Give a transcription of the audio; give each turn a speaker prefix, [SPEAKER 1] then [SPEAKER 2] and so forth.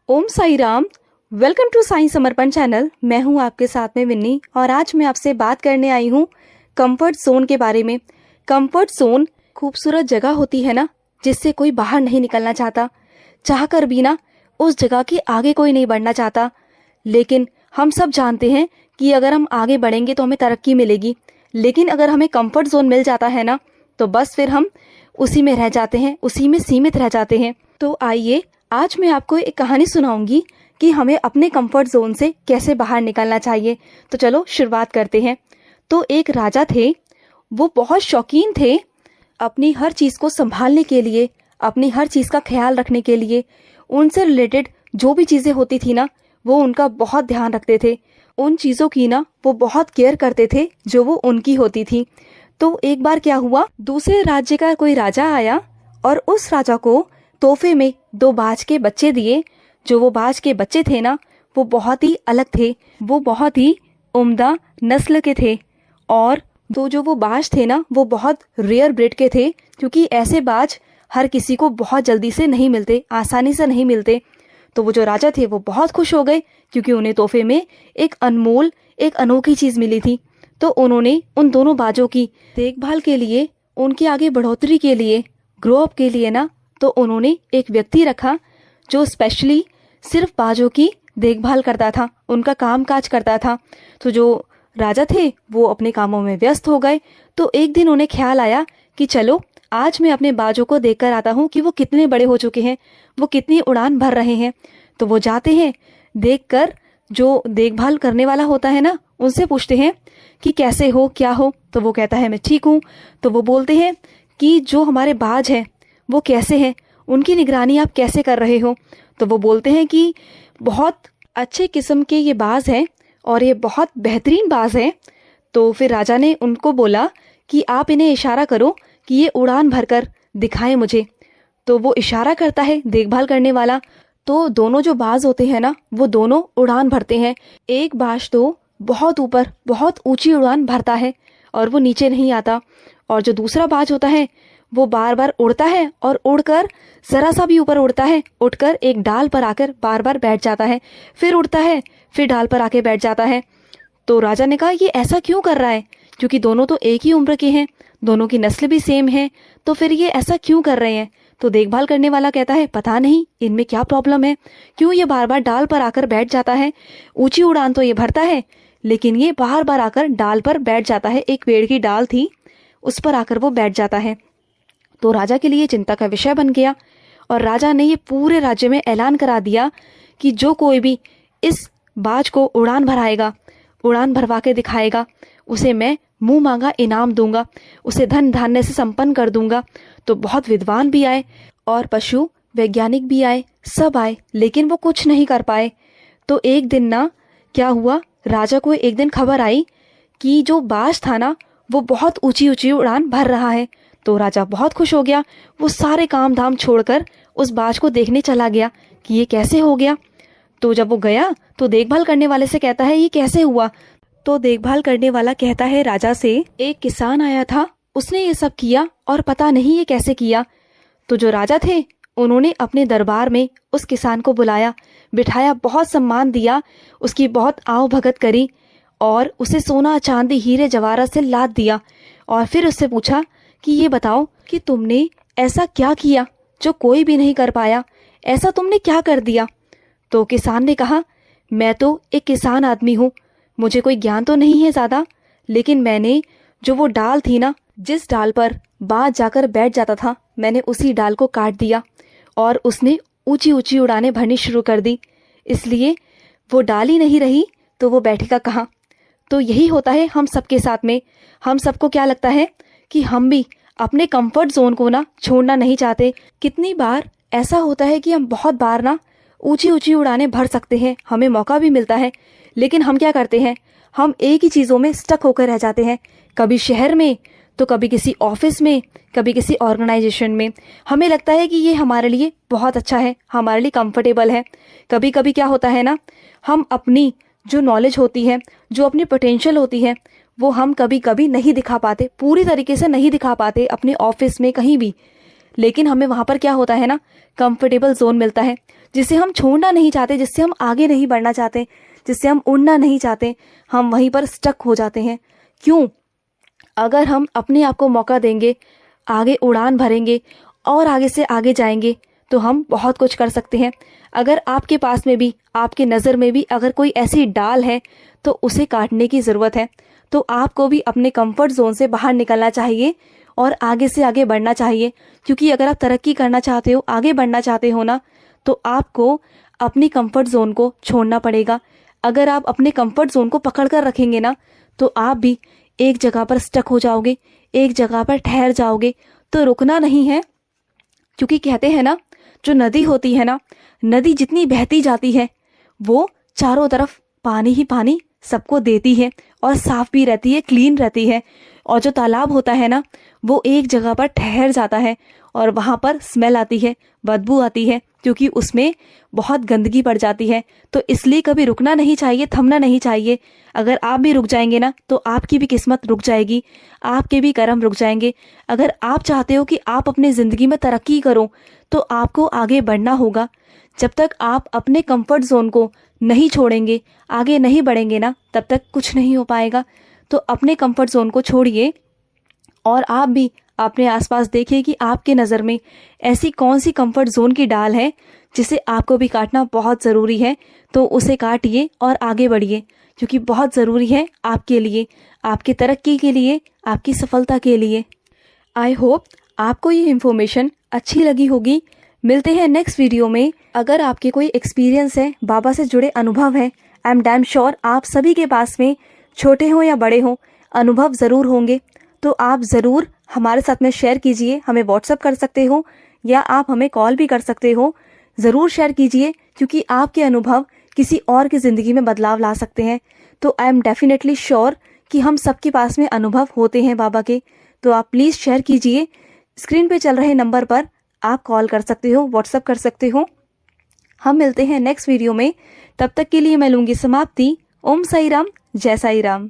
[SPEAKER 1] Om Sai Ram. Welcome to Sai Samarpan channel. मैं हूं आपके साथ में विन्नी और आज मैं आपसे बात करने आई हूं कंफर्ट जोन के बारे में। कंफर्ट जोन खूबसूरत जगह होती है ना, जिससे कोई बाहर नहीं निकलना चाहता, चाहकर भी ना उस जगह के आगे कोई नहीं बढ़ना चाहता। लेकिन हम सब जानते हैं कि अगर हम आगे बढ़ेंगे तो हमें तरक्की मिलेगी, लेकिन अगर हमें कंफर्ट जोन मिल जाता है ना तो बस फिर हम उसी में रह जाते हैं, उसी में सीमित रह जाते हैं। तो आइए आज मैं आपको एक कहानी सुनाऊंगी कि हमें अपने कंफर्ट जोन से कैसे बाहर निकलना चाहिए। तो चलो शुरुआत करते हैं। तो एक राजा थे, वो बहुत शौकीन थे अपनी हर चीज़ को संभालने के लिए, अपनी हर चीज़ का ख्याल रखने के लिए। उनसे रिलेटेड जो भी चीज़ें होती थी ना, वो उनका बहुत ध्यान रखते थे। उन चीज़ों की ना वो बहुत केयर करते थे जो वो उनकी होती थी। तो एक बार क्या हुआ, दूसरे राज्य का कोई राजा आया और उस राजा को तोहफे में 2 बाज के बच्चे दिए। जो वो बाज के बच्चे थे ना, वो बहुत ही अलग थे, वो बहुत ही उम्दा नस्ल के थे। और जो वो बाज थे ना, वो बहुत रेयर ब्रीड के थे, क्योंकि ऐसे बाज हर किसी को बहुत जल्दी से नहीं मिलते, आसानी से नहीं मिलते। तो वो जो राजा थे वो बहुत खुश हो गए, क्योंकि उन्हें तोहफे में एक अनमोल, एक अनोखी चीज़ मिली थी। तो उन्होंने उन दोनों बाजों की देखभाल के लिए, उनके आगे बढ़ोतरी के लिए, ग्रो अप के लिए ना, तो उन्होंने एक व्यक्ति रखा जो स्पेशली सिर्फ बाजों की देखभाल करता था, उनका काम काज करता था। तो जो राजा थे वो अपने कामों में व्यस्त हो गए। तो एक दिन उन्हें ख्याल आया कि चलो आज मैं अपने बाजों को देखकर आता हूँ कि वो कितने बड़े हो चुके हैं, वो कितनी उड़ान भर रहे हैं। तो वो जाते हैं, देखकर जो देखभाल करने वाला होता है ना, उनसे पूछते हैं कि कैसे हो, क्या हो। तो वो कहता है मैं ठीक हूँ। तो वो बोलते हैं कि जो हमारे बाज हैं वो कैसे हैं, उनकी निगरानी आप कैसे कर रहे हो। तो वो बोलते हैं कि बहुत अच्छे किस्म के ये बाज हैं और ये बहुत बेहतरीन बाज हैं। तो फिर राजा ने उनको बोला कि आप इन्हें इशारा करो कि ये उड़ान भरकर दिखाएं मुझे। तो वो इशारा करता है देखभाल करने वाला। तो दोनों जो बाज होते हैं ना, वो दोनों उड़ान भरते हैं। एक बाज तो बहुत ऊपर, बहुत ऊंची उड़ान भरता है और वो नीचे नहीं आता। और जो दूसरा बाज होता है वो बार बार उड़ता है और उड़कर जरा सा भी ऊपर उड़ता है, उड़कर एक डाल पर आकर बार बार बैठ जाता है, फिर उड़ता है, फिर डाल पर आके बैठ जाता है। तो राजा ने कहा ये ऐसा क्यों कर रहा है, क्योंकि दोनों तो एक ही उम्र के हैं, दोनों की नस्ल भी सेम है, तो फिर ये ऐसा क्यों कर रहे हैं। तो देखभाल करने वाला कहता है पता नहीं इनमें क्या प्रॉब्लम है, क्यों ये बार बार डाल पर आकर बैठ जाता है। ऊंची उड़ान तो ये भरता है, लेकिन ये बार बार आकर डाल पर बैठ जाता है। एक पेड़ की डाल थी, उस पर आकर वो बैठ जाता है। तो राजा के लिए चिंता का विषय बन गया और राजा ने ये पूरे राज्य में ऐलान करा दिया कि जो कोई भी इस बाज को उड़ान भराएगा, उड़ान भरवा के दिखाएगा, उसे मैं मुंह मांगा इनाम दूंगा, उसे धन धान्य से संपन्न कर दूंगा। तो बहुत विद्वान भी आए और पशु वैज्ञानिक भी आए, सब आए, लेकिन वो कुछ नहीं कर पाए। तो एक दिन ना क्या हुआ, राजा को एक दिन खबर आई कि जो बाज था ना वो बहुत ऊंची ऊंची उड़ान भर रहा है। तो राजा बहुत खुश हो गया, वो सारे काम धाम छोड़कर उस बाज को देखने चला गया कि ये कैसे हो गया। तो जब वो गया तो देखभाल करने वाले से कहता है ये कैसे हुआ। तो देखभाल करने वाला कहता है राजा से, एक किसान आया था, उसने ये सब किया और पता नहीं ये कैसे किया। तो जो राजा थे उन्होंने अपने दरबार में उस किसान को बुलाया, बिठाया, बहुत सम्मान दिया, उसकी बहुत आओ भगत करी और उसे सोना चांदी हीरे जवाहरात से लाद दिया। और फिर उससे पूछा कि ये बताओ कि तुमने ऐसा क्या किया जो कोई भी नहीं कर पाया, ऐसा तुमने क्या कर दिया। तो किसान ने कहा मैं तो एक किसान आदमी हूँ, मुझे कोई ज्ञान तो नहीं है ज़्यादा, लेकिन मैंने जो वो डाल थी ना, जिस डाल पर बाज जाकर बैठ जाता था, मैंने उसी डाल को काट दिया और उसने ऊंची ऊंची उड़ानें भरनी शुरू कर दी, इसलिए वो डाल ही नहीं रही तो वो बैठेगा कहाँ। तो यही होता है हम सबके साथ में। हम सबको क्या लगता है कि हम भी अपने कंफर्ट जोन को ना छोड़ना नहीं चाहते। कितनी बार ऐसा होता है कि हम बहुत बार ना ऊंची ऊंची उड़ानें भर सकते हैं, हमें मौका भी मिलता है, लेकिन हम क्या करते हैं, हम एक ही चीज़ों में स्टक होकर रह जाते हैं। कभी शहर में, तो कभी किसी ऑफिस में, कभी किसी ऑर्गेनाइजेशन में। हमें लगता है कि ये हमारे लिए बहुत अच्छा है, हमारे लिए कंफर्टेबल है। कभी कभी क्या होता है ना, हम अपनी जो नॉलेज होती है, जो अपनी पोटेंशियल होती है, वो हम कभी कभी नहीं दिखा पाते, पूरी तरीके से नहीं दिखा पाते अपने ऑफिस में, कहीं भी। लेकिन हमें वहाँ पर क्या होता है ना, कंफर्टेबल जोन मिलता है। जिसे हम छोड़ना नहीं चाहते, जिससे हम आगे नहीं बढ़ना चाहते, जिससे हम उड़ना नहीं चाहते, हम वहीं पर स्टक हो जाते हैं। क्यों? अगर हम अपने आप को मौका देंगे, आगे उड़ान भरेंगे और आगे से आगे जाएंगे तो हम बहुत कुछ कर सकते हैं। अगर आपके पास में भी, आपके नज़र में भी अगर कोई ऐसी डाल है तो उसे काटने की ज़रूरत है। तो आपको भी अपने कंफर्ट जोन से बाहर निकलना चाहिए और आगे से आगे बढ़ना चाहिए। क्योंकि अगर आप तरक्की करना चाहते हो, आगे बढ़ना चाहते हो ना, तो आपको अपनी कंफर्ट जोन को छोड़ना पड़ेगा। अगर आप अपने कंफर्ट जोन को पकड़ कर रखेंगे ना, तो आप भी एक जगह पर स्टक हो जाओगे, एक जगह पर ठहर जाओगे। तो रुकना नहीं है, क्योंकि कहते हैं ना, जो नदी होती है ना, नदी जितनी बहती जाती है वो चारों तरफ पानी ही पानी सबको देती है और साफ भी रहती है, क्लीन रहती है। और जो तालाब होता है ना, वो एक जगह पर ठहर जाता है और वहाँ पर स्मेल आती है, बदबू आती है, क्योंकि उसमें बहुत गंदगी पड़ जाती है। तो इसलिए कभी रुकना नहीं चाहिए, थमना नहीं चाहिए। अगर आप भी रुक जाएंगे ना, तो आपकी भी किस्मत रुक जाएगी, आपके भी कर्म रुक जाएंगे। अगर आप चाहते हो कि आप अपनी ज़िंदगी में तरक्की करो, तो आपको आगे बढ़ना होगा। जब तक आप अपने कंफर्ट जोन को नहीं छोड़ेंगे, आगे नहीं बढ़ेंगे ना, तब तक कुछ नहीं हो पाएगा। तो अपने कंफर्ट जोन को छोड़िए और आप भी अपने आसपास देखिए कि आपके नज़र में ऐसी कौन सी कंफर्ट जोन की डाल है जिसे आपको भी काटना बहुत ज़रूरी है। तो उसे काटिए और आगे बढ़िए, क्योंकि बहुत ज़रूरी है आपके लिए, आपकी तरक्की के लिए, आपकी सफलता के लिए। आई होप आपको ये इन्फॉर्मेशन अच्छी लगी होगी। मिलते हैं नेक्स्ट वीडियो में। अगर आपके कोई एक्सपीरियंस है, बाबा से जुड़े अनुभव है, आई एम डैम श्योर आप सभी के पास में, छोटे हों या बड़े हों, अनुभव ज़रूर होंगे। तो आप ज़रूर हमारे साथ में शेयर कीजिए। हमें व्हाट्सअप कर सकते हो या आप हमें कॉल भी कर सकते हो। ज़रूर शेयर कीजिए, क्योंकि आपके अनुभव किसी और की ज़िंदगी में बदलाव ला सकते हैं। तो आई एम डेफिनेटली श्योर कि हम सबके पास में अनुभव होते हैं बाबा के। तो आप प्लीज़ शेयर कीजिए। स्क्रीन पे चल रहे नंबर पर आप कॉल कर सकते हो, व्हाट्सअप कर सकते हो। हम मिलते हैं नेक्स्ट वीडियो में। तब तक के लिए मैं लूँगी समाप्ति। ओम साई राम, जय साई राम।